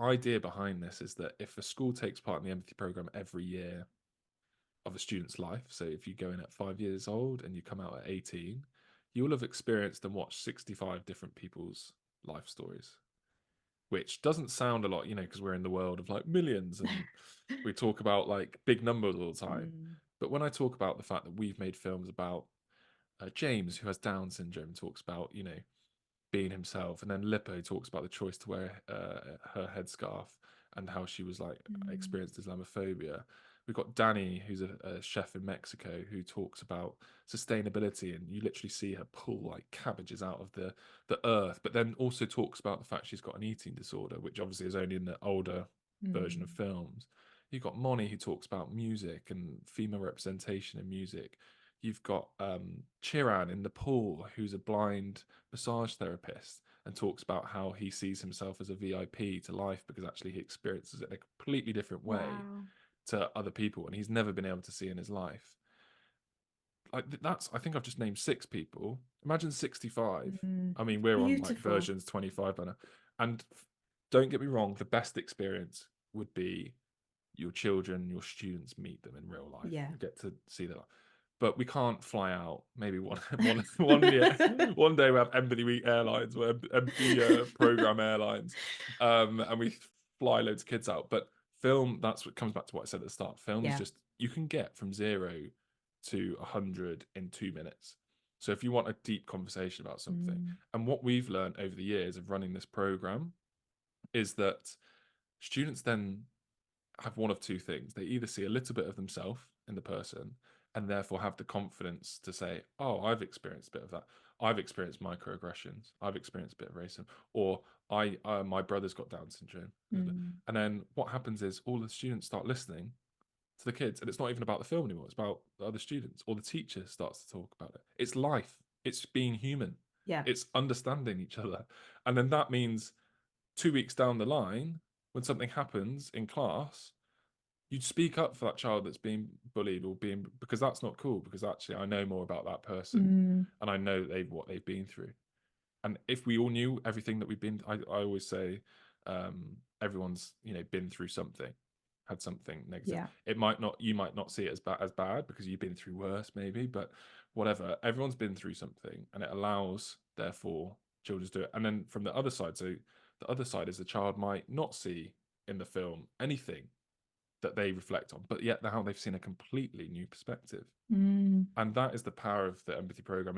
idea behind this is that if a school takes part in the empathy program every year of a student's life, so if you go in at 5 years old and you come out at 18, you will have experienced and watched 65 different people's life stories, which doesn't sound a lot, because we're in the world of like millions and we talk about like big numbers all the time. Mm. But when I talk about the fact that we've made films about James, who has Down syndrome, talks about, being himself, and then Lippo talks about the choice to wear her headscarf and how she was like Mm. experienced Islamophobia. We've got Danny, who's a chef in Mexico, who talks about sustainability, and you literally see her pull like cabbages out of the earth, but then also talks about the fact she's got an eating disorder, which obviously is only in the older version of Mm. films. You've got Moni, who talks about music and female representation in music. You've got Chiran in Nepal, who's a blind massage therapist and talks about how he sees himself as a VIP to life because actually he experiences it in a completely different way Wow. to other people and he's never been able to see in his life. Like I think I've just named 6 people. Imagine 65. Mm. I mean, we're on like Beautiful. versions 25 by now. And don't get me wrong, the best experience would be your children, your students meet them in real life Yeah. and get to see that. But we can't fly out. Maybe one year, one day we have Empathy Week Airlines, or Empathy Program Airlines, and we fly loads of kids out. But film, that's what comes back to what I said at the start. Film is Yeah. just, you can get from 0 to 100 in 2 minutes. So if you want a deep conversation about something, Mm. and what we've learned over the years of running this program is that students then have one of two things. They either see a little bit of themselves in the person and therefore have the confidence to say, oh, I've experienced a bit of that. I've experienced microaggressions. I've experienced a bit of racism. Or my brother's got Down syndrome. Mm. And then what happens is all the students start listening to the kids. And it's not even about the film anymore. It's about the other students. Or the teacher starts to talk about it. It's life. It's being human. Yeah. It's understanding each other. And then that means 2 weeks down the line, when something happens in class, you'd speak up for that child that's being bullied or being, because that's not cool, because actually I know more about that person Mm. and I know what they've been through. And if we all knew everything that we've been, I always say, everyone's been through something, had something negative. Yeah. It might not, you might not see it as bad because you've been through worse maybe, but whatever, everyone's been through something, and it allows therefore children to do it. And then from the other side, so the other side is the child might not see in the film anything that they reflect on, but yet now they've seen a completely new perspective. Mm. And that is the power of the empathy program.